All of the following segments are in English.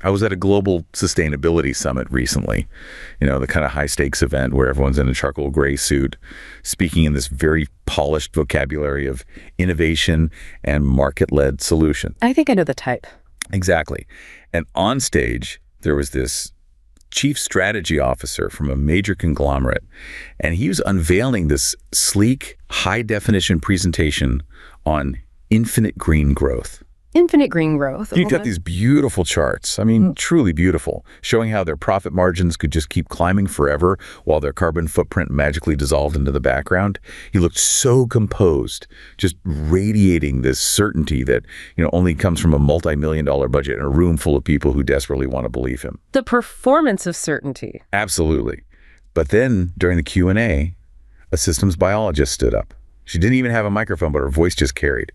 I was at a global sustainability summit recently, the kind of high-stakes event where everyone's in a charcoal gray suit, speaking in this very polished vocabulary of innovation and market-led solution. I think I know the type. Exactly. And on stage, there was this chief strategy officer from a major conglomerate, and he was unveiling this sleek, high-definition presentation on infinite green growth. Infinite green growth. You've got these beautiful charts, truly beautiful, showing how their profit margins could just keep climbing forever while their carbon footprint magically dissolved into the background. He looked so composed, just radiating this certainty that, only comes from a multi-million-dollar budget and a room full of people who desperately want to believe him. The performance of certainty. Absolutely. But then, during the Q&A, a systems biologist stood up. She didn't even have a microphone, but her voice just carried.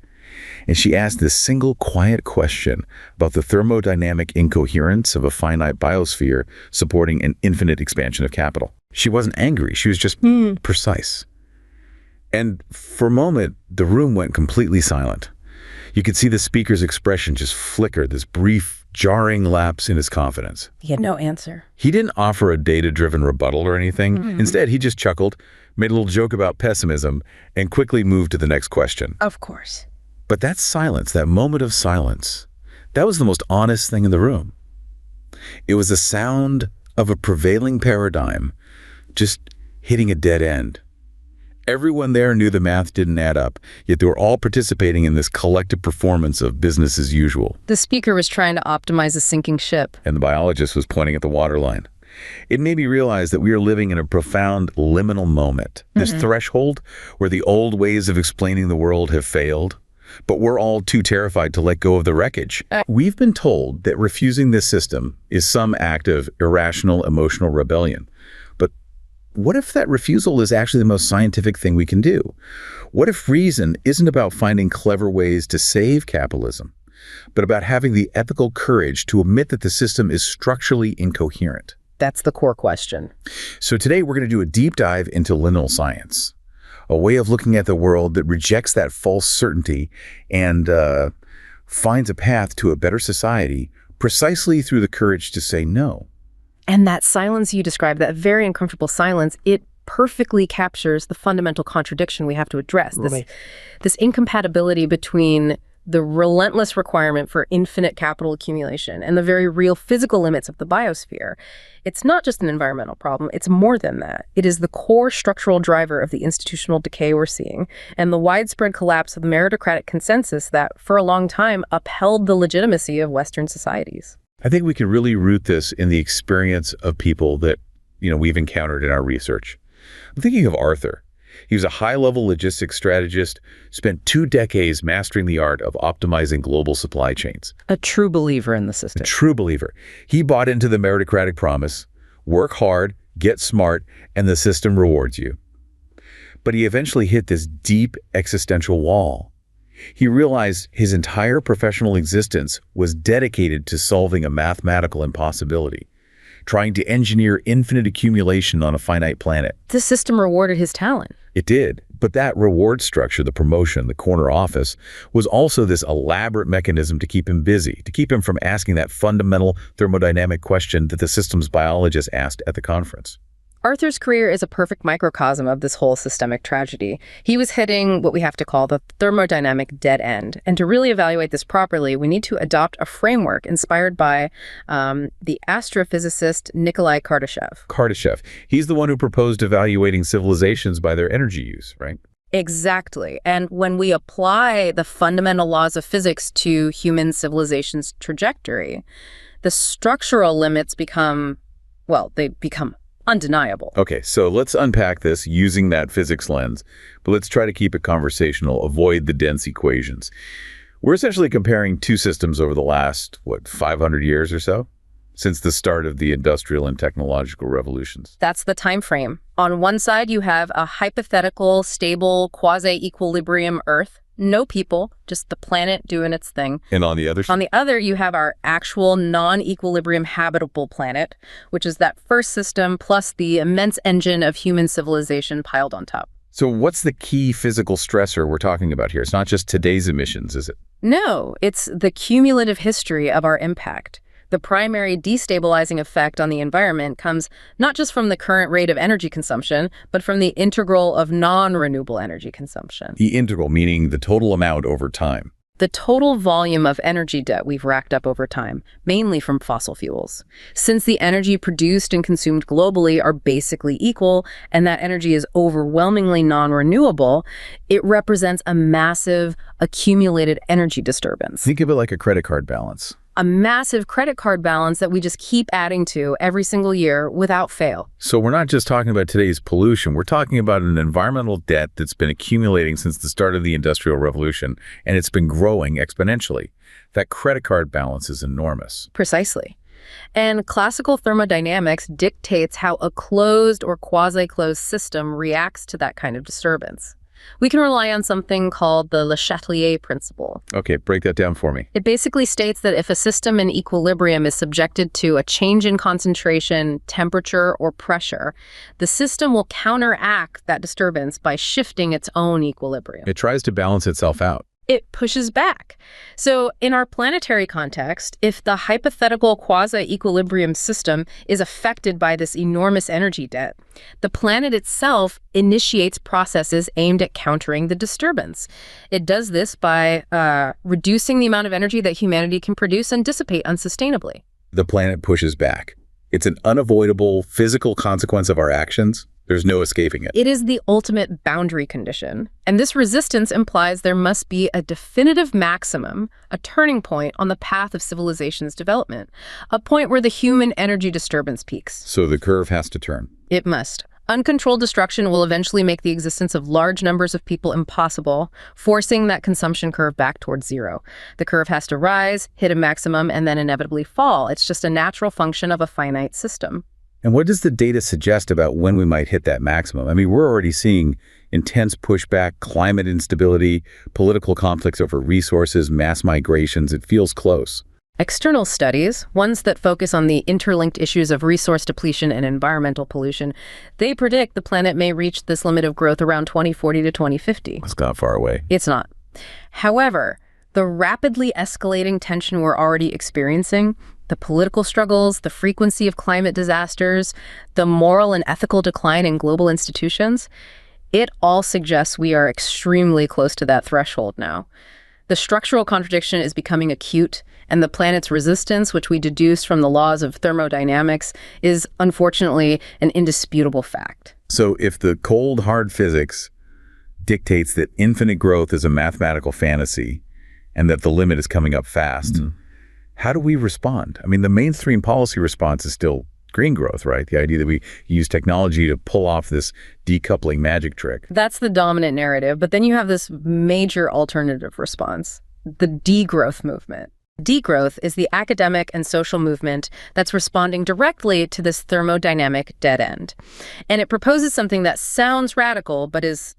And she asked this single quiet question about the thermodynamic incoherence of a finite biosphere supporting an infinite expansion of capital. She wasn't angry. She was just precise. And for a moment, the room went completely silent. You could see the speaker's expression just flicker, this brief, jarring lapse in his confidence. He had no answer. He didn't offer a data-driven rebuttal or anything. Instead, he just chuckled, made a little joke about pessimism, and quickly moved to the next question. Of course. But that silence, that moment of silence, that was the most honest thing in the room. It was the sound of a prevailing paradigm just hitting a dead end. Everyone there knew the math didn't add up, yet they were all participating in this collective performance of business as usual. The speaker was trying to optimize a sinking ship. And the biologist was pointing at the waterline. It made me realize that we are living in a profound liminal moment, this threshold where the old ways of explaining the world have failed, but we're all too terrified to let go of the wreckage. We've been told that refusing this system is some act of irrational emotional rebellion. But what if that refusal is actually the most scientific thing we can do? What if reason isn't about finding clever ways to save capitalism, but about having the ethical courage to admit that the system is structurally incoherent? That's the core question. So today we're going to do a deep dive into liminal science, a way of looking at the world that rejects that false certainty and finds a path to a better society precisely through the courage to say no. And that silence you described, that very uncomfortable silence, it perfectly captures the fundamental contradiction we have to address. This incompatibility between the relentless requirement for infinite capital accumulation and the very real physical limits of the biosphere. It's not just an environmental problem, it's more than that. It is the core structural driver of the institutional decay we're seeing and the widespread collapse of the meritocratic consensus that, for a long time, upheld the legitimacy of Western societies. I think we can really root this in the experience of people that, we've encountered in our research. I'm thinking of Arthur. He was a high-level logistics strategist, spent 2 decades mastering the art of optimizing global supply chains. A true believer in the system. A true believer. He bought into the meritocratic promise, work hard, get smart, and the system rewards you. But he eventually hit this deep existential wall. He realized his entire professional existence was dedicated to solving a mathematical impossibility, trying to engineer infinite accumulation on a finite planet. The system rewarded his talent. It did, but that reward structure, the promotion, the corner office, was also this elaborate mechanism to keep him busy, to keep him from asking that fundamental thermodynamic question that the systems biologist asked at the conference. Arthur's career is a perfect microcosm of this whole systemic tragedy. He was hitting what we have to call the thermodynamic dead end. And to really evaluate this properly, we need to adopt a framework inspired by the astrophysicist Nikolai Kardashev. Kardashev. He's the one who proposed evaluating civilizations by their energy use, right? Exactly. And when we apply the fundamental laws of physics to human civilization's trajectory, the structural limits become undeniable. Okay, so let's unpack this using that physics lens, but let's try to keep it conversational, avoid the dense equations. We're essentially comparing 2 systems over the last, 500 years or so? Since the start of the industrial and technological revolutions. That's the time frame. On one side, you have a hypothetical, stable, quasi-equilibrium Earth. No people, just the planet doing its thing. And on the other side? On the other, you have our actual non-equilibrium habitable planet, which is that first system plus the immense engine of human civilization piled on top. So what's the key physical stressor we're talking about here? It's not just today's emissions, is it? No, it's the cumulative history of our impact. The primary destabilizing effect on the environment comes not just from the current rate of energy consumption, but from the integral of non-renewable energy consumption. The integral meaning the total amount over time. The total volume of energy debt we've racked up over time, mainly from fossil fuels. Since the energy produced and consumed globally are basically equal, and that energy is overwhelmingly non-renewable, it represents a massive accumulated energy disturbance. Think of it like a credit card balance. A massive credit card balance that we just keep adding to every single year without fail. So we're not just talking about today's pollution. We're talking about an environmental debt that's been accumulating since the start of the Industrial Revolution, and it's been growing exponentially. That credit card balance is enormous. Precisely. And classical thermodynamics dictates how a closed or quasi-closed system reacts to that kind of disturbance. We can rely on something called the Chatelier principle. Okay, break that down for me. It basically states that if a system in equilibrium is subjected to a change in concentration, temperature, or pressure, the system will counteract that disturbance by shifting its own equilibrium. It tries to balance itself out. It pushes back. So in our planetary context, if the hypothetical quasi-equilibrium system is affected by this enormous energy debt, the planet itself initiates processes aimed at countering the disturbance. It does this by reducing the amount of energy that humanity can produce and dissipate unsustainably. The planet pushes back. It's an unavoidable physical consequence of our actions. There's no escaping it. It is the ultimate boundary condition. And this resistance implies there must be a definitive maximum, a turning point on the path of civilization's development, a point where the human energy disturbance peaks. So the curve has to turn. It must. Uncontrolled destruction will eventually make the existence of large numbers of people impossible, forcing that consumption curve back towards zero. The curve has to rise, hit a maximum, and then inevitably fall. It's just a natural function of a finite system. And what does the data suggest about when we might hit that maximum? I mean, we're already seeing intense pushback, climate instability, political conflicts over resources, mass migrations. It feels close. External studies, ones that focus on the interlinked issues of resource depletion and environmental pollution, they predict the planet may reach this limit of growth around 2040 to 2050. It's not far away. It's not. However, the rapidly escalating tension we're already experiencing, the political struggles, the frequency of climate disasters, the moral and ethical decline in global institutions, it all suggests we are extremely close to that threshold now. The structural contradiction is becoming acute, and the planet's resistance, which we deduce from the laws of thermodynamics, is unfortunately an indisputable fact. So if the cold, hard physics dictates that infinite growth is a mathematical fantasy and that the limit is coming up fast, how do we respond? I mean, the mainstream policy response is still green growth, right? The idea that we use technology to pull off this decoupling magic trick. That's the dominant narrative, but then you have this major alternative response, the degrowth movement. Degrowth is the academic and social movement that's responding directly to this thermodynamic dead end. And it proposes something that sounds radical, but is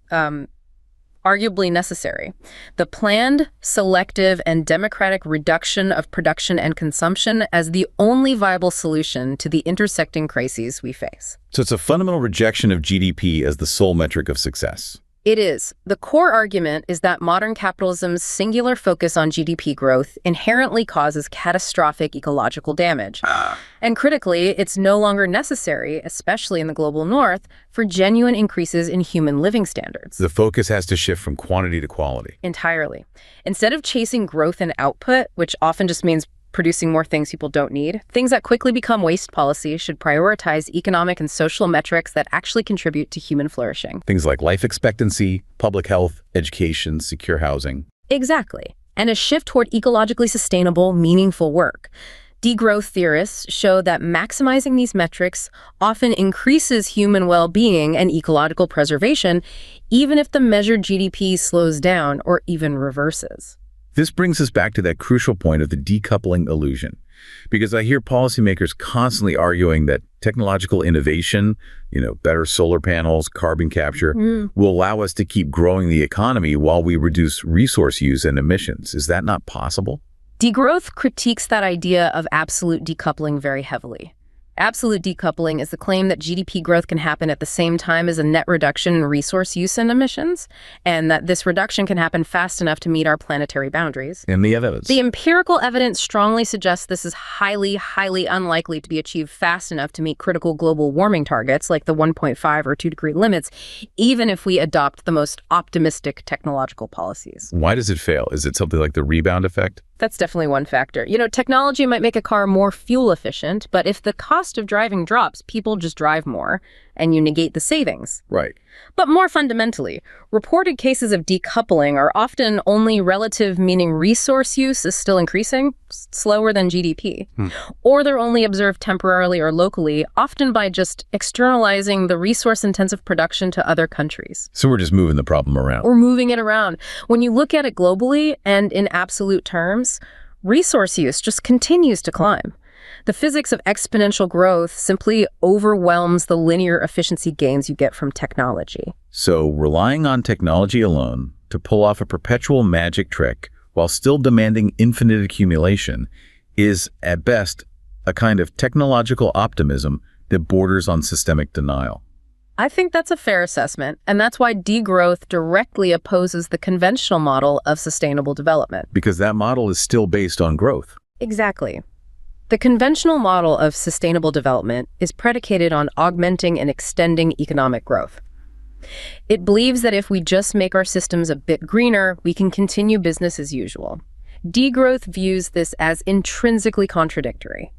arguably necessary: the planned, selective, and democratic reduction of production and consumption as the only viable solution to the intersecting crises we face. So it's a fundamental rejection of GDP as the sole metric of success. It is. The core argument is that modern capitalism's singular focus on GDP growth inherently causes catastrophic ecological damage. And critically, it's no longer necessary, especially in the global north, for genuine increases in human living standards. The focus has to shift from quantity to quality. Entirely. Instead of chasing growth and output, which often just means producing more things people don't need, things that quickly become waste policy should prioritize economic and social metrics that actually contribute to human flourishing. Things like life expectancy, public health, education, secure housing. Exactly. And a shift toward ecologically sustainable, meaningful work. Degrowth theorists show that maximizing these metrics often increases human well-being and ecological preservation, even if the measured GDP slows down or even reverses. This brings us back to that crucial point of the decoupling illusion, because I hear policymakers constantly arguing that technological innovation, better solar panels, carbon capture, will allow us to keep growing the economy while we reduce resource use and emissions. Is that not possible? Degrowth critiques that idea of absolute decoupling very heavily. Absolute decoupling is the claim that GDP growth can happen at the same time as a net reduction in resource use and emissions, and that this reduction can happen fast enough to meet our planetary boundaries. And the evidence? The empirical evidence strongly suggests this is highly, highly unlikely to be achieved fast enough to meet critical global warming targets like the 1.5 or 2 degree limits, even if we adopt the most optimistic technological policies. Why does it fail? Is it something like the rebound effect? That's definitely one factor. Technology might make a car more fuel efficient, but if the cost of driving drops, people just drive more, and you negate the savings. Right. But more fundamentally, reported cases of decoupling are often only relative, meaning resource use is still increasing, slower than GDP. Or they're only observed temporarily or locally, often by just externalizing the resource-intensive production to other countries. So we're just moving the problem around. We're moving it around. When you look at it globally and in absolute terms, resource use just continues to climb. The physics of exponential growth simply overwhelms the linear efficiency gains you get from technology. So relying on technology alone to pull off a perpetual magic trick while still demanding infinite accumulation is, at best, a kind of technological optimism that borders on systemic denial. I think that's a fair assessment, and that's why degrowth directly opposes the conventional model of sustainable development. Because that model is still based on growth. Exactly. The conventional model of sustainable development is predicated on augmenting and extending economic growth. It believes that if we just make our systems a bit greener, we can continue business as usual. Degrowth views this as intrinsically contradictory.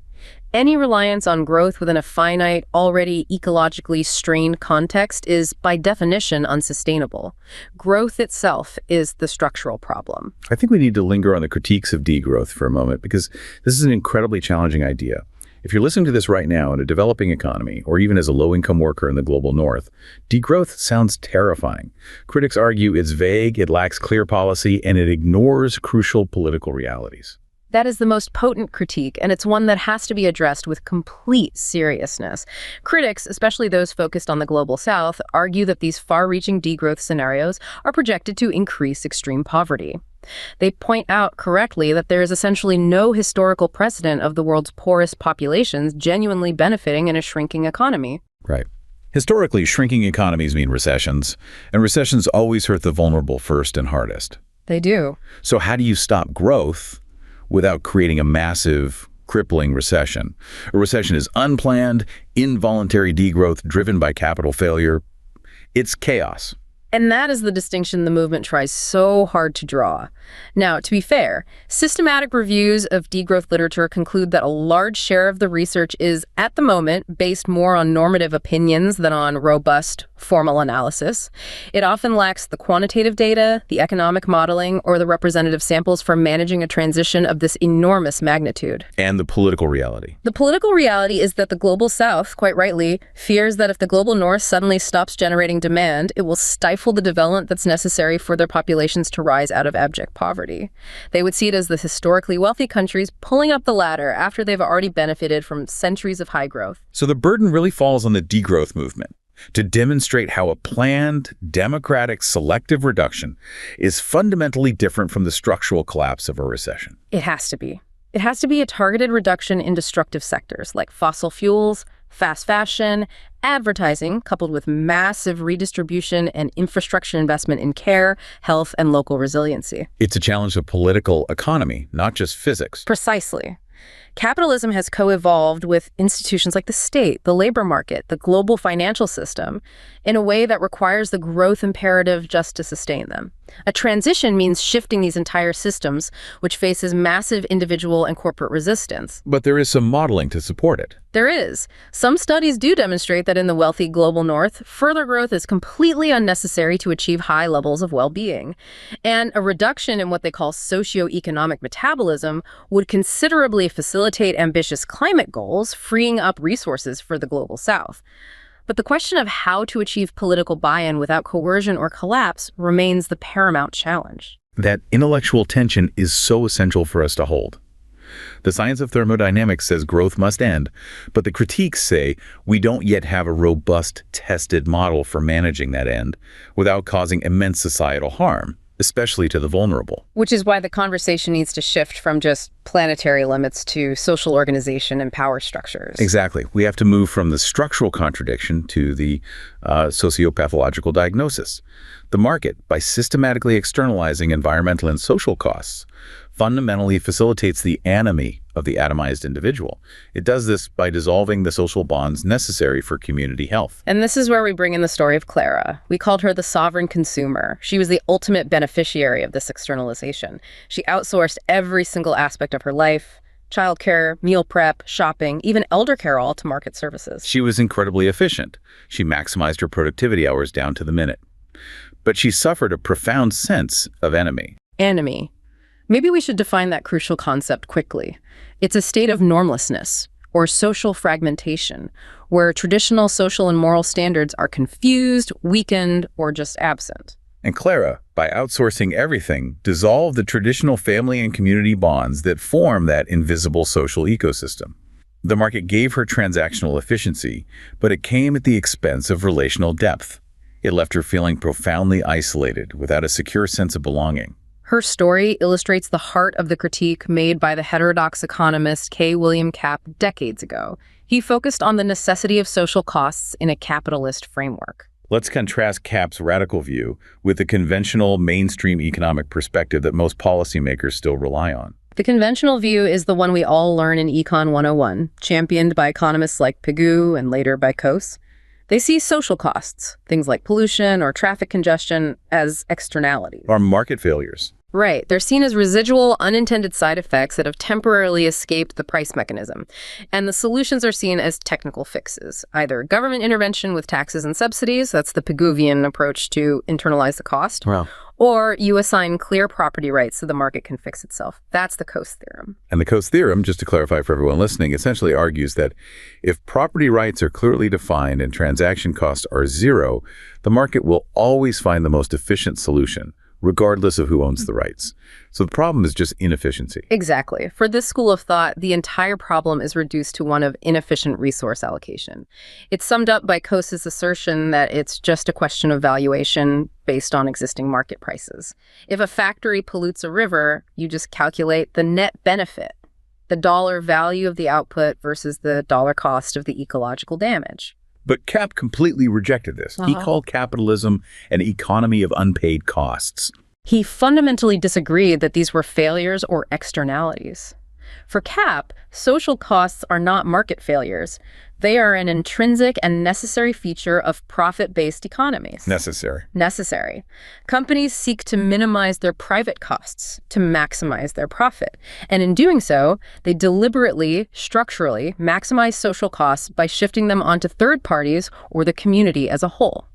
Any reliance on growth within a finite, already ecologically strained context is, by definition, unsustainable. Growth itself is the structural problem. I think we need to linger on the critiques of degrowth for a moment, because this is an incredibly challenging idea. If you're listening to this right now in a developing economy, or even as a low-income worker in the global north, degrowth sounds terrifying. Critics argue it's vague, it lacks clear policy, and it ignores crucial political realities. That is the most potent critique, and it's one that has to be addressed with complete seriousness. Critics, especially those focused on the global south, argue that these far-reaching degrowth scenarios are projected to increase extreme poverty. They point out correctly that there is essentially no historical precedent of the world's poorest populations genuinely benefiting in a shrinking economy. Right. Historically, shrinking economies mean recessions, and recessions always hurt the vulnerable first and hardest. They do. So how do you stop growth without creating a massive, crippling recession? A recession is unplanned, involuntary degrowth driven by capital failure. It's chaos. And that is the distinction the movement tries so hard to draw. Now, to be fair, systematic reviews of degrowth literature conclude that a large share of the research is, at the moment, based more on normative opinions than on robust, formal analysis. It often lacks the quantitative data, the economic modeling, or the representative samples for managing a transition of this enormous magnitude. And the political reality. The political reality is that the global south, quite rightly, fears that if the global north suddenly stops generating demand, it will stifle the development that's necessary for their populations to rise out of abject poverty. They would see it as the historically wealthy countries pulling up the ladder after they've already benefited from centuries of high growth. So the burden really falls on the degrowth movement to demonstrate how a planned, democratic, selective reduction is fundamentally different from the structural collapse of a recession. It has to be. It has to be a targeted reduction in destructive sectors like fossil fuels, fast fashion, advertising, coupled with massive redistribution and infrastructure investment in care, health, and local resiliency. It's a challenge of political economy, not just physics. Precisely. Capitalism has co-evolved with institutions like the state, the labor market, the global financial system, in a way that requires the growth imperative just to sustain them. A transition means shifting these entire systems, which faces massive individual and corporate resistance. But there is some modeling to support it. There is. Some studies do demonstrate that in the wealthy global north, further growth is completely unnecessary to achieve high levels of well-being. And a reduction in what they call socioeconomic metabolism would considerably facilitate ambitious climate goals, freeing up resources for the global south. But the question of how to achieve political buy-in without coercion or collapse remains the paramount challenge. That intellectual tension is so essential for us to hold. The science of thermodynamics says growth must end, but the critiques say we don't yet have a robust, tested model for managing that end without causing immense societal harm. especially to the vulnerable. Which is why the conversation needs to shift from just planetary limits to social organization and power structures. Exactly. We have to move from the structural contradiction to the sociopathological diagnosis. The market, by systematically externalizing environmental and social costs, fundamentally facilitates the anomie of the atomized individual. It does this by dissolving the social bonds necessary for community health. And this is where we bring in the story of Clara. We called her the sovereign consumer. She was the ultimate beneficiary of this externalization. She outsourced every single aspect of her life: childcare, meal prep, shopping, even elder care, all to market services. She was incredibly efficient. She maximized her productivity hours down to the minute. But she suffered a profound sense of enemy. Enemy. Maybe we should define that crucial concept quickly. It's a state of normlessness, or social fragmentation, where traditional social and moral standards are confused, weakened, or just absent. And Clara, by outsourcing everything, dissolved the traditional family and community bonds that form that invisible social ecosystem. The market gave her transactional efficiency, but it came at the expense of relational depth. It left her feeling profoundly isolated, without a secure sense of belonging. Her story illustrates the heart of the critique made by the heterodox economist K. William Kapp decades ago. He focused on the necessity of social costs in a capitalist framework. Let's contrast Kapp's radical view with the conventional mainstream economic perspective that most policymakers still rely on. The conventional view is the one we all learn in Econ 101, championed by economists like Pigou and later by Coase. They see social costs, things like pollution or traffic congestion, as externalities. Or market failures. Right. They're seen as residual, unintended side effects that have temporarily escaped the price mechanism. And the solutions are seen as technical fixes, either government intervention with taxes and subsidies, that's the Pigouvian approach to internalize the cost, Wow. or you assign clear property rights so the market can fix itself. That's the Coase theorem. And the Coase theorem, just to clarify for everyone listening, essentially argues that if property rights are clearly defined and transaction costs are zero, the market will always find the most efficient solution, regardless of who owns the rights. So the problem is just inefficiency. Exactly. For this school of thought, the entire problem is reduced to one of inefficient resource allocation. It's summed up by Coase's assertion that it's just a question of valuation based on existing market prices. If a factory pollutes a river, you just calculate the net benefit, the dollar value of the output versus the dollar cost of the ecological damage. But Kapp completely rejected this. He called capitalism an economy of unpaid costs. He fundamentally disagreed that these were failures or externalities. For Kapp, social costs are not market failures. They are an intrinsic and necessary feature of profit-based economies. Necessary. Companies seek to minimize their private costs to maximize their profit. And in doing so, they deliberately, structurally maximize social costs by shifting them onto third parties or the community as a whole.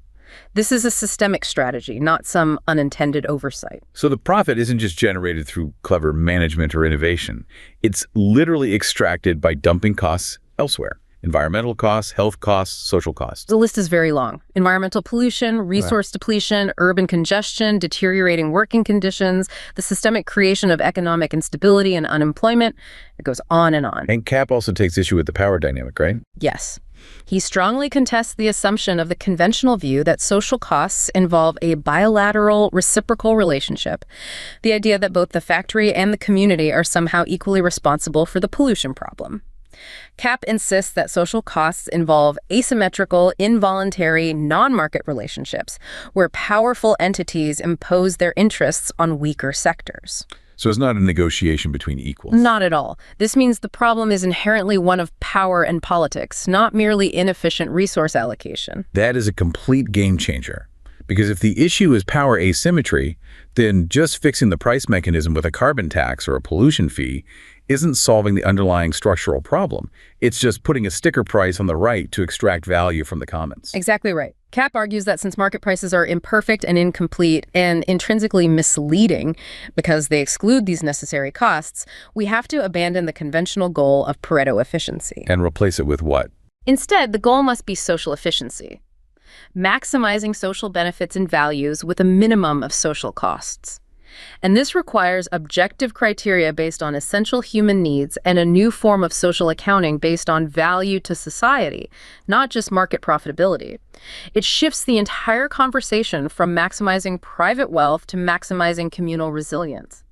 This is a systemic strategy, not some unintended oversight. So the profit isn't just generated through clever management or innovation. It's literally extracted by dumping costs elsewhere. Environmental costs, health costs, social costs. The list is very long. Environmental pollution, resource depletion, urban congestion, deteriorating working conditions, the systemic creation of economic instability and unemployment. It goes on and on. And Kapp also takes issue with the power dynamic, right? Yes. He strongly contests the assumption of the conventional view that social costs involve a bilateral, reciprocal relationship, the idea that both the factory and the community are somehow equally responsible for the pollution problem. Kapp insists that social costs involve asymmetrical, involuntary, non-market relationships where powerful entities impose their interests on weaker sectors. So it's not a negotiation between equals. Not at all. This means the problem is inherently one of power and politics, not merely inefficient resource allocation. That is a complete game changer. Because if the issue is power asymmetry, then just fixing the price mechanism with a carbon tax or a pollution fee isn't solving the underlying structural problem. It's just putting a sticker price on the right to extract value from the commons. Exactly right. Kapp argues that since market prices are imperfect and incomplete and intrinsically misleading because they exclude these necessary costs, we have to abandon the conventional goal of Pareto efficiency. And replace it with what? Instead, the goal must be social efficiency, maximizing social benefits and values with a minimum of social costs. And this requires objective criteria based on essential human needs and a new form of social accounting based on value to society, not just market profitability. It shifts the entire conversation from maximizing private wealth to maximizing communal resilience.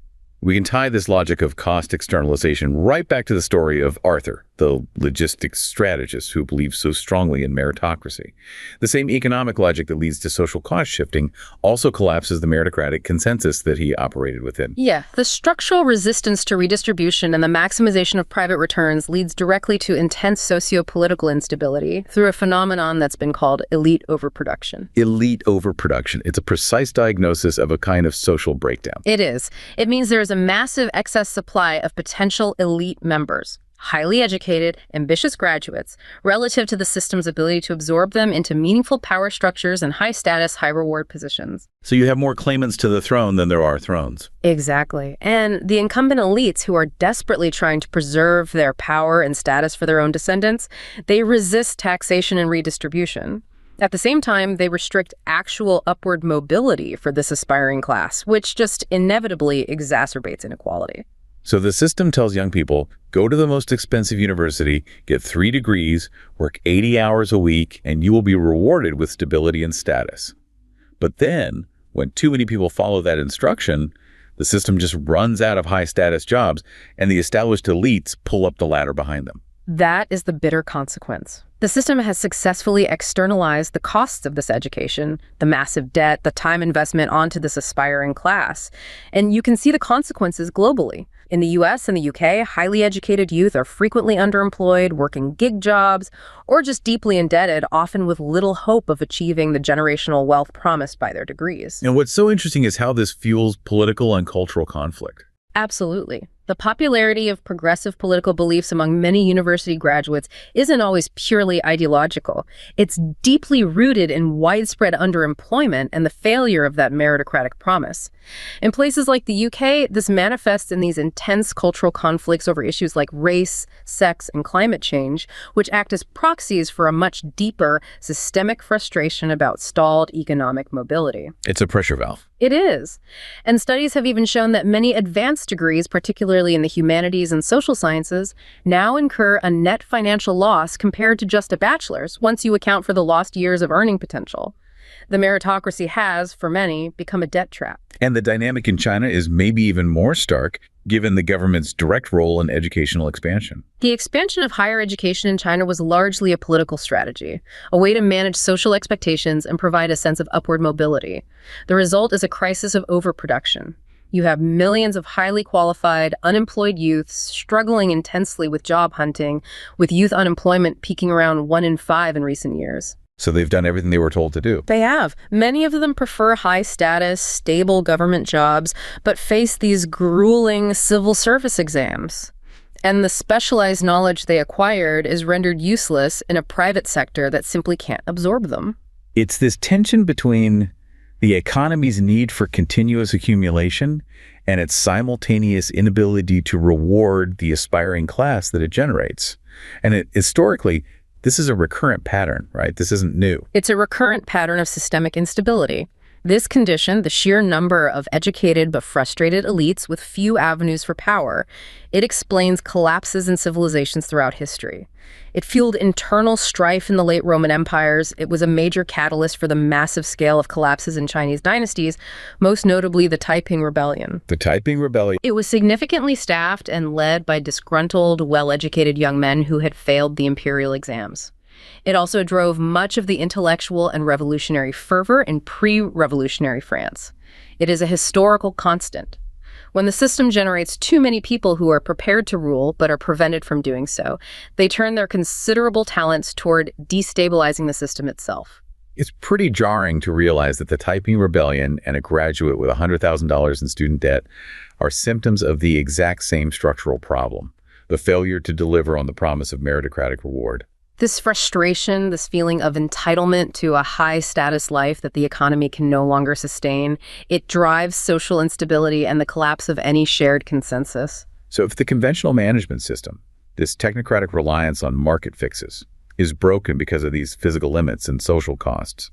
We can tie this logic of cost externalization right back to the story of Arthur, the logistics strategist who believes so strongly in meritocracy. The same economic logic that leads to social cost shifting also collapses the meritocratic consensus that he operated within. Yeah, the structural resistance to redistribution and the maximization of private returns leads directly to intense socio-political instability through a phenomenon that's been called elite overproduction. Elite overproduction. It's a precise diagnosis of a kind of social breakdown. It is. It means there is a massive excess supply of potential elite members, highly educated, ambitious graduates, relative to the system's ability to absorb them into meaningful power structures and high-status, high-reward positions. So you have more claimants to the throne than there are thrones. Exactly. And the incumbent elites who are desperately trying to preserve their power and status for their own descendants, they resist taxation and redistribution. At the same time, they restrict actual upward mobility for this aspiring class, which just inevitably exacerbates inequality. So the system tells young people, go to the most expensive university, get 3 degrees, work 80 hours a week, and you will be rewarded with stability and status. But then, when too many people follow that instruction, the system just runs out of high-status jobs, and the established elites pull up the ladder behind them. That is the bitter consequence. The system has successfully externalized the costs of this education, the massive debt, the time investment onto this aspiring class. And you can see the consequences globally. In the US and the UK, highly educated youth are frequently underemployed, working gig jobs, or just deeply indebted, often with little hope of achieving the generational wealth promised by their degrees. And what's so interesting is how this fuels political and cultural conflict. Absolutely. The popularity of progressive political beliefs among many university graduates isn't always purely ideological. It's deeply rooted in widespread underemployment and the failure of that meritocratic promise. In places like the UK, this manifests in these intense cultural conflicts over issues like race, sex, and climate change, which act as proxies for a much deeper systemic frustration about stalled economic mobility. It's a pressure valve. It is. And studies have even shown that many advanced degrees, particularly in the humanities and social sciences, now incur a net financial loss compared to just a bachelor's once you account for the lost years of earning potential. The meritocracy has, for many, become a debt trap. And the dynamic in China is maybe even more stark, given the government's direct role in educational expansion. The expansion of higher education in China was largely a political strategy, a way to manage social expectations and provide a sense of upward mobility. The result is a crisis of overproduction. You have millions of highly qualified, unemployed youths struggling intensely with job hunting, with youth unemployment peaking around 1 in 5 in recent years. So they've done everything they were told to do. They have. Many of them prefer high-status, stable government jobs, but face these grueling civil service exams. And the specialized knowledge they acquired is rendered useless in a private sector that simply can't absorb them. It's this tension between the economy's need for continuous accumulation and its simultaneous inability to reward the aspiring class that it generates. And historically, this is a recurrent pattern, right? This isn't new. It's a recurrent pattern of systemic instability. This condition, the sheer number of educated but frustrated elites with few avenues for power, it explains collapses in civilizations throughout history. It fueled internal strife in the late Roman empires. It was a major catalyst for the massive scale of collapses in Chinese dynasties, most notably the Taiping Rebellion. The Taiping Rebellion. It was significantly staffed and led by disgruntled, well-educated young men who had failed the imperial exams. It also drove much of the intellectual and revolutionary fervor in pre-revolutionary France. It is a historical constant. When the system generates too many people who are prepared to rule but are prevented from doing so, they turn their considerable talents toward destabilizing the system itself. It's pretty jarring to realize that the Taiping Rebellion and a graduate with $100,000 in student debt are symptoms of the exact same structural problem, the failure to deliver on the promise of meritocratic reward. This frustration, this feeling of entitlement to a high-status life that the economy can no longer sustain, it drives social instability and the collapse of any shared consensus. So if the conventional management system, this technocratic reliance on market fixes, is broken because of these physical limits and social costs,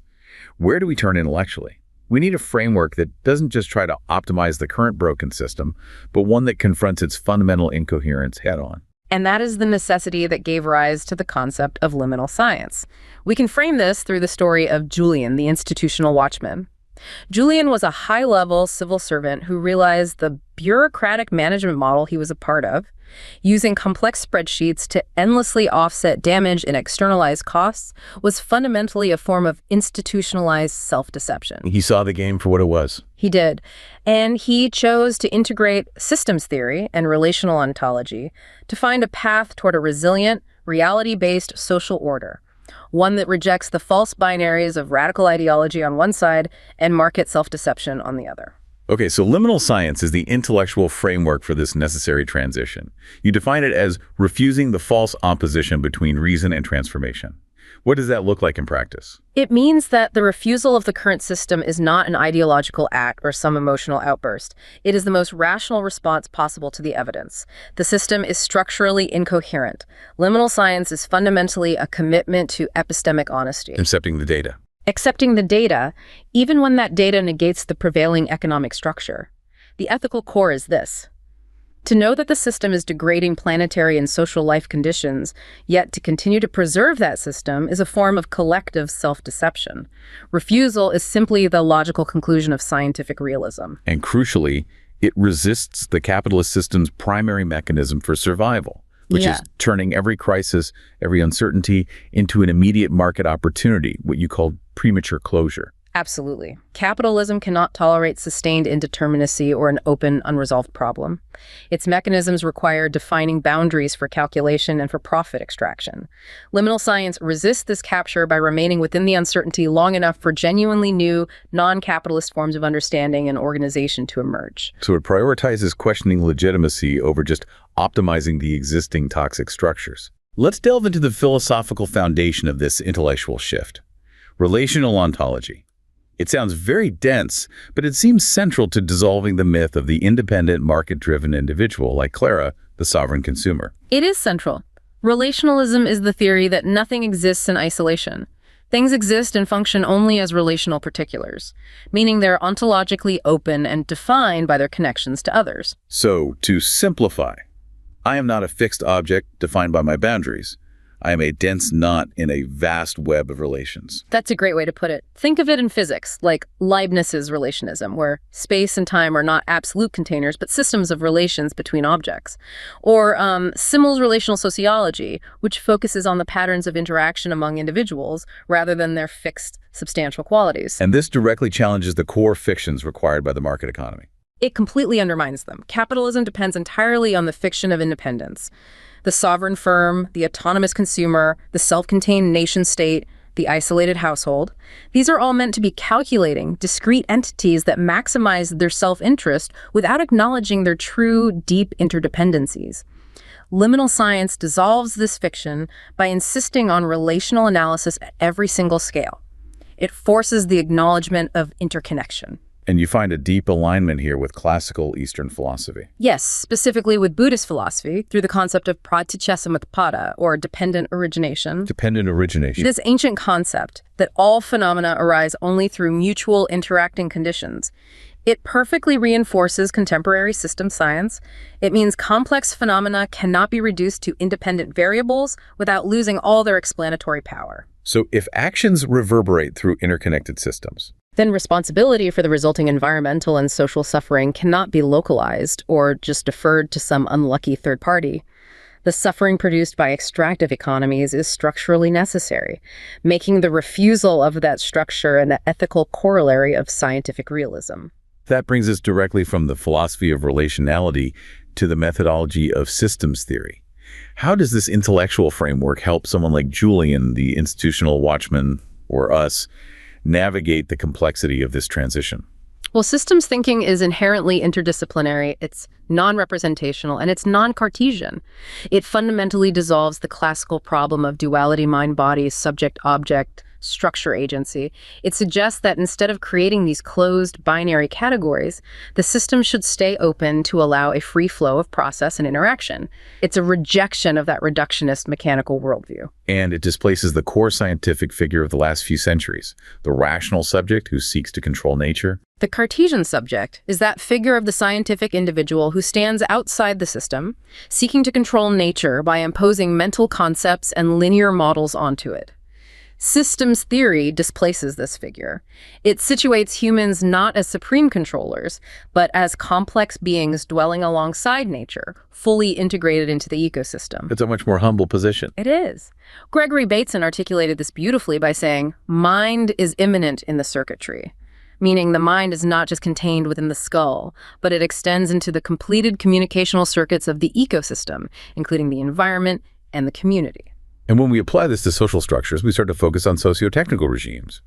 where do we turn intellectually? We need a framework that doesn't just try to optimize the current broken system, but one that confronts its fundamental incoherence head-on. And that is the necessity that gave rise to the concept of liminal science. We can frame this through the story of Julian, the institutional watchman. Julian was a high-level civil servant who realized the bureaucratic management model he was a part of, using complex spreadsheets to endlessly offset damage and externalized costs, was fundamentally a form of institutionalized self-deception. He saw the game for what it was. He did. And he chose to integrate systems theory and relational ontology to find a path toward a resilient, reality-based social order, one that rejects the false binaries of radical ideology on one side and market self-deception on the other. Okay, so liminal science is the intellectual framework for this necessary transition. You define it as refusing the false opposition between reason and transformation. What does that look like in practice? It means that the refusal of the current system is not an ideological act or some emotional outburst. It is the most rational response possible to the evidence. The system is structurally incoherent. Liminal science is fundamentally a commitment to epistemic honesty. Accepting the data. Accepting the data, even when that data negates the prevailing economic structure. The ethical core is this: to know that the system is degrading planetary and social life conditions, yet to continue to preserve that system is a form of collective self-deception. Refusal is simply the logical conclusion of scientific realism. And crucially, it resists the capitalist system's primary mechanism for survival, which is turning every crisis, every uncertainty into an immediate market opportunity, what you call premature closure. Absolutely. Capitalism cannot tolerate sustained indeterminacy or an open, unresolved problem. Its mechanisms require defining boundaries for calculation and for profit extraction. Liminal science resists this capture by remaining within the uncertainty long enough for genuinely new, non-capitalist forms of understanding and organization to emerge. So it prioritizes questioning legitimacy over just optimizing the existing toxic structures. Let's delve into the philosophical foundation of this intellectual shift. Relational ontology. It sounds very dense, but it seems central to dissolving the myth of the independent, market-driven individual like Clara, the sovereign consumer. It is central. Relationalism is the theory that nothing exists in isolation. Things exist and function only as relational particulars, meaning they're ontologically open and defined by their connections to others. So, to simplify, I am not a fixed object defined by my boundaries. I am a dense knot in a vast web of relations. That's a great way to put it. Think of it in physics, like Leibniz's relationism, where space and time are not absolute containers, but systems of relations between objects. Or Simmel's relational sociology, which focuses on the patterns of interaction among individuals rather than their fixed, substantial qualities. And this directly challenges the core fictions required by the market economy. It completely undermines them. Capitalism depends entirely on the fiction of independence. The sovereign firm, the autonomous consumer, the self-contained nation-state, the isolated household. These are all meant to be calculating, discrete entities that maximize their self-interest without acknowledging their true, deep interdependencies. Liminal science dissolves this fiction by insisting on relational analysis at every single scale. It forces the acknowledgement of interconnection. And you find a deep alignment here with classical Eastern philosophy. Yes, specifically with Buddhist philosophy through the concept of praticessamutpada, or dependent origination. Dependent origination. This ancient concept that all phenomena arise only through mutual interacting conditions. It perfectly reinforces contemporary system science. It means complex phenomena cannot be reduced to independent variables without losing all their explanatory power. So if actions reverberate through interconnected systems, then responsibility for the resulting environmental and social suffering cannot be localized or just deferred to some unlucky third party. The suffering produced by extractive economies is structurally necessary, making the refusal of that structure an ethical corollary of scientific realism. That brings us directly from the philosophy of relationality to the methodology of systems theory. How does this intellectual framework help someone like Julian, the institutional watchman, or us, navigate the complexity of this transition? Well, systems thinking is inherently interdisciplinary, it's non-representational, and it's non-Cartesian. It fundamentally dissolves the classical problem of duality mind-body, subject-object, structure agency. It suggests that instead of creating these closed binary categories, the system should stay open to allow a free flow of process and interaction. It's a rejection of that reductionist mechanical worldview. And it displaces the core scientific figure of the last few centuries, the rational subject who seeks to control nature. The Cartesian subject is that figure of the scientific individual who stands outside the system, seeking to control nature by imposing mental concepts and linear models onto it. Systems theory displaces this figure. It situates humans not as supreme controllers, but as complex beings dwelling alongside nature, fully integrated into the ecosystem. It's a much more humble position. It is. Gregory Bateson articulated this beautifully by saying, mind is immanent in the circuitry, meaning the mind is not just contained within the skull, but it extends into the completed communicational circuits of the ecosystem, including the environment and the community. And when we apply this to social structures, we start to focus on socio-technical regimes.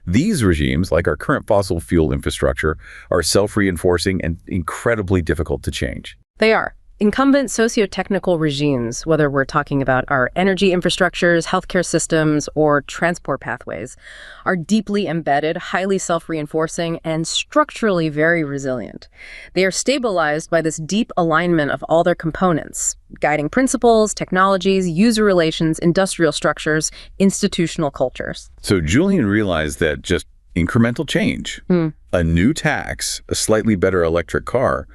These regimes, like our current fossil fuel infrastructure, are self-reinforcing and incredibly difficult to change. They are. Incumbent socio-technical regimes, whether we're talking about our energy infrastructures, healthcare systems, or transport pathways, are deeply embedded, highly self-reinforcing, and structurally very resilient. They are stabilized by this deep alignment of all their components: guiding principles, technologies, user relations, industrial structures, institutional cultures. So Julian realized that just incremental change, a new tax, a slightly better electric car,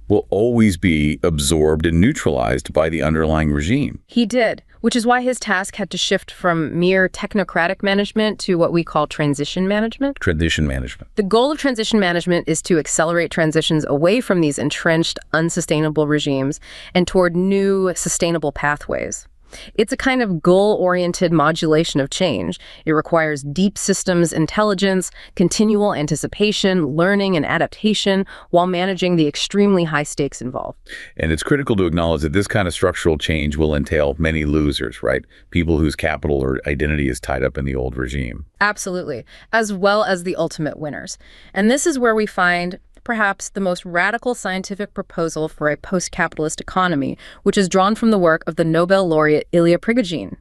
will always be absorbed and neutralized by the underlying regime. He did, which is why his task had to shift from mere technocratic management to what we call transition management. Transition management. The goal of transition management is to accelerate transitions away from these entrenched, unsustainable regimes and toward new, sustainable pathways. It's a kind of goal-oriented modulation of change. It requires deep systems intelligence, continual anticipation, learning, and adaptation while managing the extremely high stakes involved. And it's critical to acknowledge that this kind of structural change will entail many losers, right? People whose capital or identity is tied up in the old regime. Absolutely, as well as the ultimate winners. And this is where we find perhaps the most radical scientific proposal for a post-capitalist economy, which is drawn from the work of the Nobel laureate Ilya Prigogine,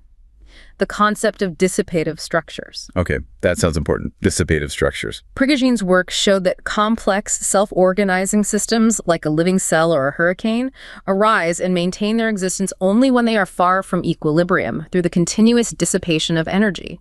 the concept of dissipative structures. Okay, that sounds important. Dissipative structures. Prigogine's work showed that complex, self-organizing systems, like a living cell or a hurricane, arise and maintain their existence only when they are far from equilibrium through the continuous dissipation of energy.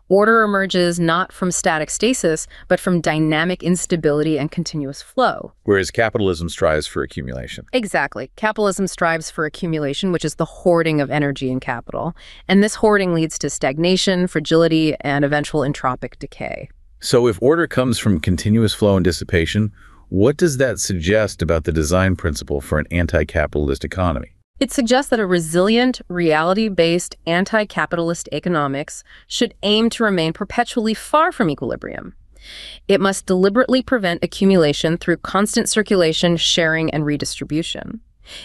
Order emerges not from static stasis, but from dynamic instability and continuous flow. Whereas capitalism strives for accumulation. Exactly. Capitalism strives for accumulation, which is the hoarding of energy and capital. And this hoarding leads to stagnation, fragility, and eventual entropic decay. So if order comes from continuous flow and dissipation, what does that suggest about the design principle for an anti-capitalist economy? It suggests that a resilient, reality-based, anti-capitalist economics should aim to remain perpetually far from equilibrium. It must deliberately prevent accumulation through constant circulation, sharing, and redistribution.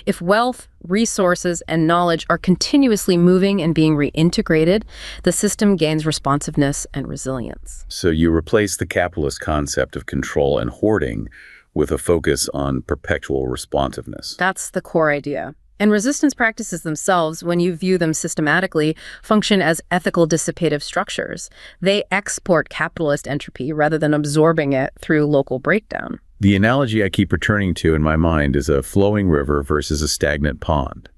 If wealth, resources, and knowledge are continuously moving and being reintegrated, the system gains responsiveness and resilience. So you replace the capitalist concept of control and hoarding with a focus on perpetual responsiveness. That's the core idea. And resistance practices themselves, when you view them systematically, function as ethical dissipative structures. They export capitalist entropy rather than absorbing it through local breakdown. The analogy I keep returning to in my mind is a flowing river versus a stagnant pond.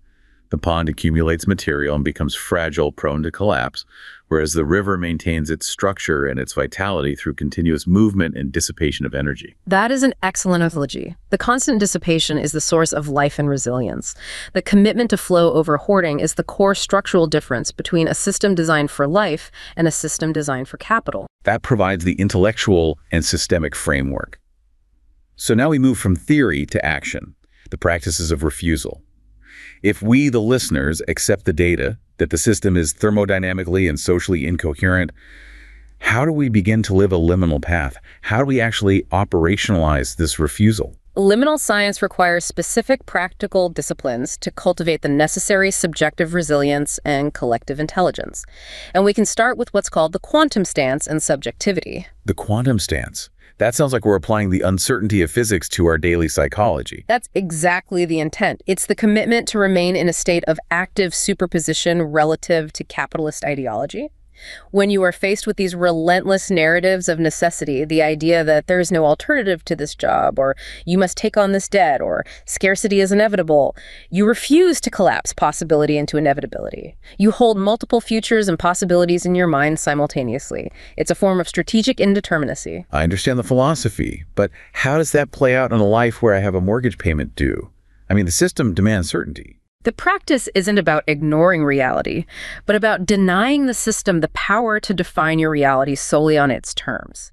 The pond accumulates material and becomes fragile, prone to collapse, whereas the river maintains its structure and its vitality through continuous movement and dissipation of energy. That is an excellent analogy. The constant dissipation is the source of life and resilience. The commitment to flow over hoarding is the core structural difference between a system designed for life and a system designed for capital. That provides the intellectual and systemic framework. So now we move from theory to action, the practices of refusal. If we, the listeners, accept the data that the system is thermodynamically and socially incoherent, how do we begin to live a liminal path? How do we actually operationalize this refusal? Liminal science requires specific practical disciplines to cultivate the necessary subjective resilience and collective intelligence. And we can start with what's called the quantum stance and subjectivity. The quantum stance. That sounds like we're applying the uncertainty of physics to our daily psychology. That's exactly the intent. It's the commitment to remain in a state of active superposition relative to capitalist ideology. When you are faced with these relentless narratives of necessity, the idea that there is no alternative to this job, or you must take on this debt, or scarcity is inevitable, you refuse to collapse possibility into inevitability. You hold multiple futures and possibilities in your mind simultaneously. It's a form of strategic indeterminacy. I understand the philosophy, but how does that play out in a life where I have a mortgage payment due? I mean, the system demands certainty. The practice isn't about ignoring reality, but about denying the system the power to define your reality solely on its terms.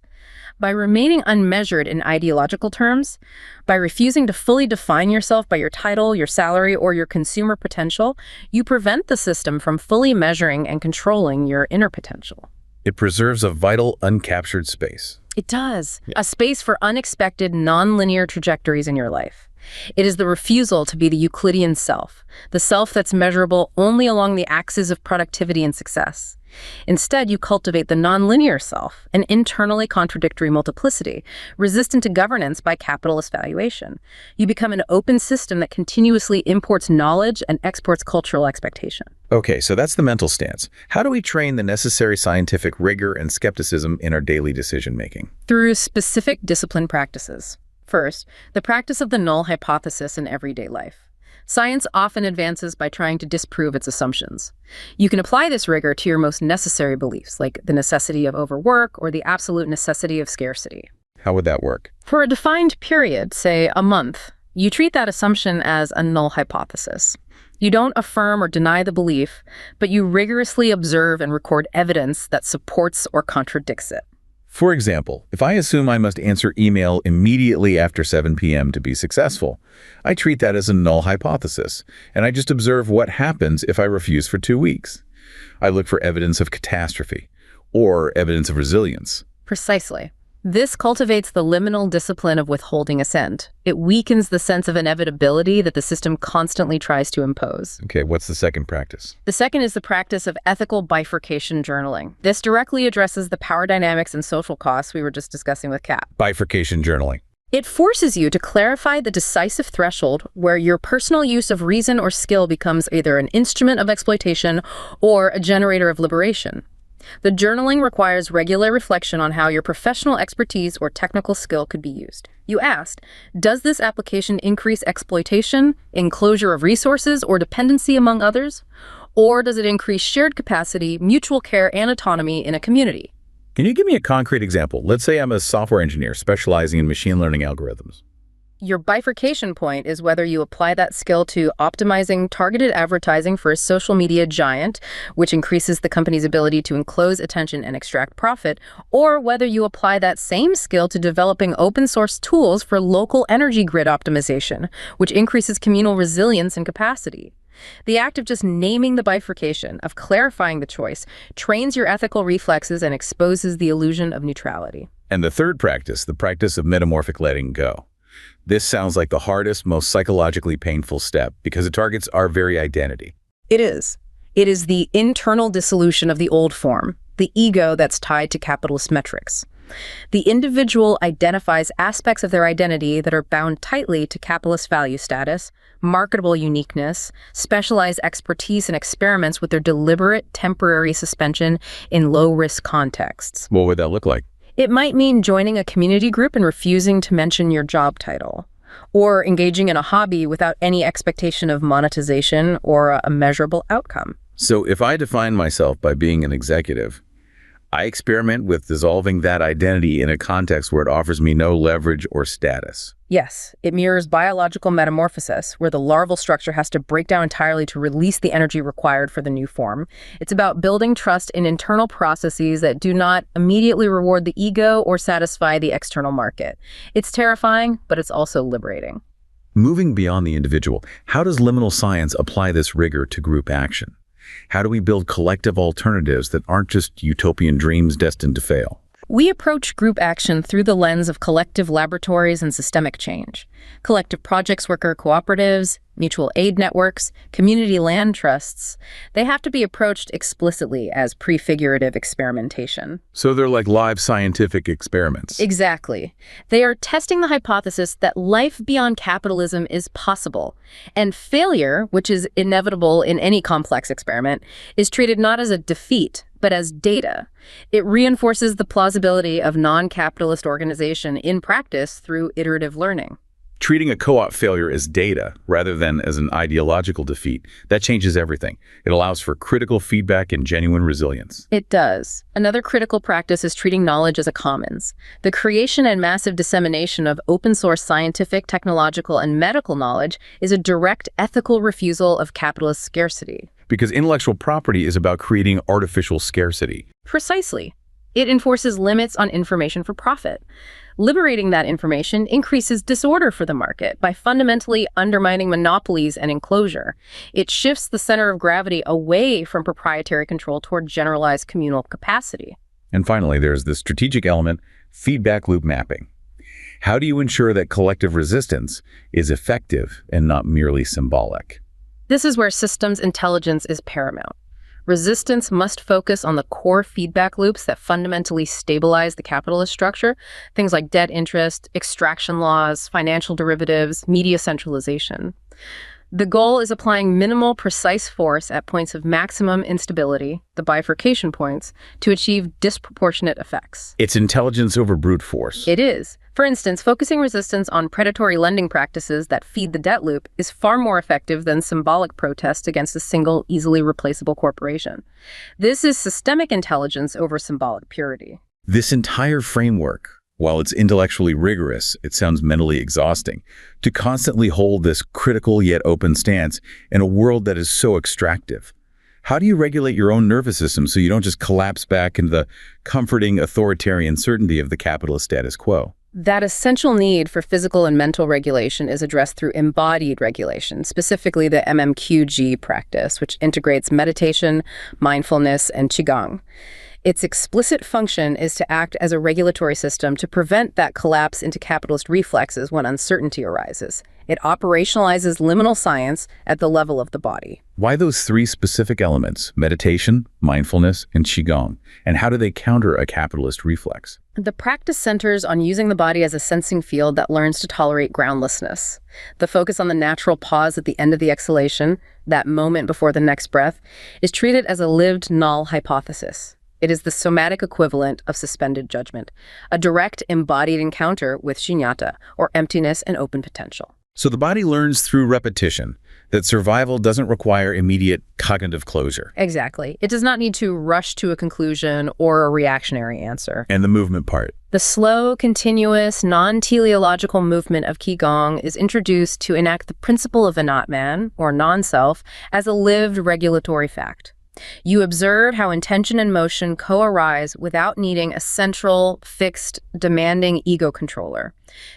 By remaining unmeasured in ideological terms, by refusing to fully define yourself by your title, your salary, or your consumer potential, you prevent the system from fully measuring and controlling your inner potential. It preserves a vital, uncaptured space. It does. A space for unexpected, nonlinear trajectories in your life. It is the refusal to be the Euclidean self, the self that's measurable only along the axis of productivity and success. Instead, you cultivate the nonlinear self, an internally contradictory multiplicity, resistant to governance by capitalist valuation. You become an open system that continuously imports knowledge and exports cultural expectation. Okay, so that's the mental stance. How do we train the necessary scientific rigor and skepticism in our daily decision-making? Through specific discipline practices. First, the practice of the null hypothesis in everyday life. Science often advances by trying to disprove its assumptions. You can apply this rigor to your most necessary beliefs, like the necessity of overwork or the absolute necessity of scarcity. How would that work? For a defined period, say a month, you treat that assumption as a null hypothesis. You don't affirm or deny the belief, but you rigorously observe and record evidence that supports or contradicts it. For example, if I assume I must answer email immediately after 7 p.m. to be successful, I treat that as a null hypothesis, and I just observe what happens if I refuse for 2 weeks. I look for evidence of catastrophe or evidence of resilience. Precisely. This cultivates the liminal discipline of withholding assent. It weakens the sense of inevitability that the system constantly tries to impose. Okay, what's the second practice? The second is the practice of ethical bifurcation journaling. This directly addresses the power dynamics and social costs we were just discussing with Kapp. Bifurcation journaling. It forces you to clarify the decisive threshold where your personal use of reason or skill becomes either an instrument of exploitation or a generator of liberation. The journaling requires regular reflection on how your professional expertise or technical skill could be used. You asked, does this application increase exploitation, enclosure of resources, or dependency among others? Or does it increase shared capacity, mutual care, and autonomy in a community? Can you give me a concrete example? Let's say I'm a software engineer specializing in machine learning algorithms. Your bifurcation point is whether you apply that skill to optimizing targeted advertising for a social media giant, which increases the company's ability to enclose attention and extract profit, or whether you apply that same skill to developing open source tools for local energy grid optimization, which increases communal resilience and capacity. The act of just naming the bifurcation, of clarifying the choice, trains your ethical reflexes and exposes the illusion of neutrality. And the third practice, the practice of metamorphic letting go. This sounds like the hardest, most psychologically painful step because it targets our very identity. It is. It is the internal dissolution of the old form, the ego that's tied to capitalist metrics. The individual identifies aspects of their identity that are bound tightly to capitalist value status, marketable uniqueness, specialized expertise, and experiments with their deliberate temporary suspension in low-risk contexts. What would that look like? It might mean joining a community group and refusing to mention your job title, or engaging in a hobby without any expectation of monetization or a measurable outcome. So if I define myself by being an executive, I experiment with dissolving that identity in a context where it offers me no leverage or status. Yes, it mirrors biological metamorphosis, where the larval structure has to break down entirely to release the energy required for the new form. It's about building trust in internal processes that do not immediately reward the ego or satisfy the external market. It's terrifying, but it's also liberating. Moving beyond the individual, how does liminal science apply this rigor to group action? How do we build collective alternatives that aren't just utopian dreams destined to fail? We approach group action through the lens of collective laboratories and systemic change. Collective projects worker cooperatives, mutual aid networks, community land trusts, they have to be approached explicitly as prefigurative experimentation. So they're like live scientific experiments. Exactly. They are testing the hypothesis that life beyond capitalism is possible, and failure, which is inevitable in any complex experiment, is treated not as a defeat, but as data. It reinforces the plausibility of non-capitalist organization in practice through iterative learning. Treating a co-op failure as data rather than as an ideological defeat, that changes everything. It allows for critical feedback and genuine resilience. It does. Another critical practice is treating knowledge as a commons. The creation and massive dissemination of open-source scientific, technological, and medical knowledge is a direct ethical refusal of capitalist scarcity. Because intellectual property is about creating artificial scarcity. Precisely. It enforces limits on information for profit. Liberating that information increases disorder for the market by fundamentally undermining monopolies and enclosure. It shifts the center of gravity away from proprietary control toward generalized communal capacity. And finally, there's the strategic element, feedback loop mapping. How do you ensure that collective resistance is effective and not merely symbolic? This is where systems intelligence is paramount. Resistance must focus on the core feedback loops that fundamentally stabilize the capitalist structure, things like debt interest, extraction laws, financial derivatives, media centralization. The goal is applying minimal, precise force at points of maximum instability, the bifurcation points, to achieve disproportionate effects. It's intelligence over brute force. It is. For instance, focusing resistance on predatory lending practices that feed the debt loop is far more effective than symbolic protest against a single, easily replaceable corporation. This is systemic intelligence over symbolic purity. This entire framework, while it's intellectually rigorous, it sounds mentally exhausting. To constantly hold this critical yet open stance in a world that is so extractive. How do you regulate your own nervous system so you don't just collapse back into the comforting authoritarian certainty of the capitalist status quo? That essential need for physical and mental regulation is addressed through embodied regulation, specifically the MMQG practice, which integrates meditation, mindfulness, and Qigong. Its explicit function is to act as a regulatory system to prevent that collapse into capitalist reflexes when uncertainty arises. It operationalizes liminal science at the level of the body. Why those three specific elements, meditation, mindfulness, and Qigong? And how do they counter a capitalist reflex? The practice centers on using the body as a sensing field that learns to tolerate groundlessness. The focus on the natural pause at the end of the exhalation, that moment before the next breath, is treated as a lived null hypothesis. It is the somatic equivalent of suspended judgment, a direct embodied encounter with shunyata, or emptiness and open potential. So the body learns through repetition that survival doesn't require immediate cognitive closure. Exactly. It does not need to rush to a conclusion or a reactionary answer. And the movement part. The slow, continuous, non-teleological movement of Qigong is introduced to enact the principle of Anatman, or non-self, as a lived regulatory fact. You observe how intention and motion co-arise without needing a central, fixed, demanding ego controller.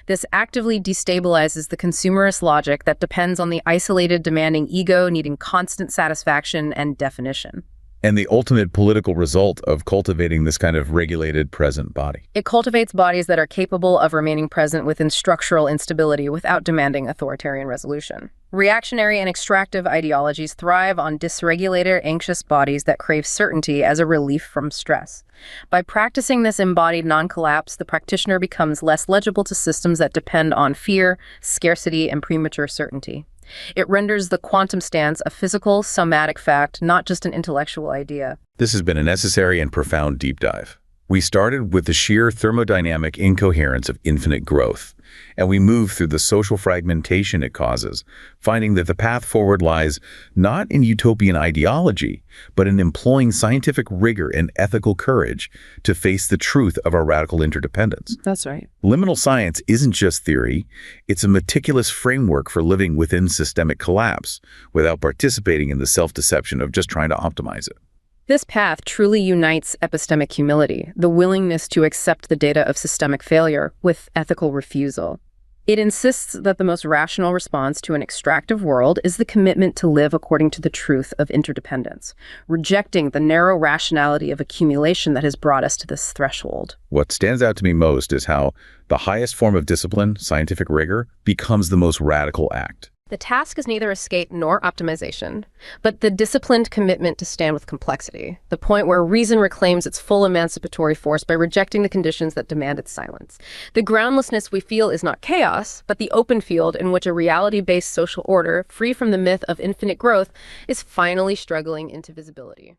This actively destabilizes the consumerist logic that depends on the isolated, demanding ego needing constant satisfaction and definition. And the ultimate political result of cultivating this kind of regulated present body. It cultivates bodies that are capable of remaining present within structural instability without demanding authoritarian resolution. Reactionary and extractive ideologies thrive on dysregulated, anxious bodies that crave certainty as a relief from stress. By practicing this embodied non-collapse, the practitioner becomes less legible to systems that depend on fear, scarcity, and premature certainty. It renders the quantum stance a physical, somatic fact, not just an intellectual idea. This has been a necessary and profound deep dive. We started with the sheer thermodynamic incoherence of infinite growth, and we moved through the social fragmentation it causes, finding that the path forward lies not in utopian ideology, but in employing scientific rigor and ethical courage to face the truth of our radical interdependence. That's right. Liminal science isn't just theory, it's a meticulous framework for living within systemic collapse without participating in the self-deception of just trying to optimize it. This path truly unites epistemic humility, the willingness to accept the data of systemic failure, with ethical refusal. It insists that the most rational response to an extractive world is the commitment to live according to the truth of interdependence, rejecting the narrow rationality of accumulation that has brought us to this threshold. What stands out to me most is how the highest form of discipline, scientific rigor, becomes the most radical act. The task is neither escape nor optimization, but the disciplined commitment to stand with complexity, the point where reason reclaims its full emancipatory force by rejecting the conditions that demand its silence. The groundlessness we feel is not chaos, but the open field in which a reality-based social order, free from the myth of infinite growth, is finally struggling into visibility.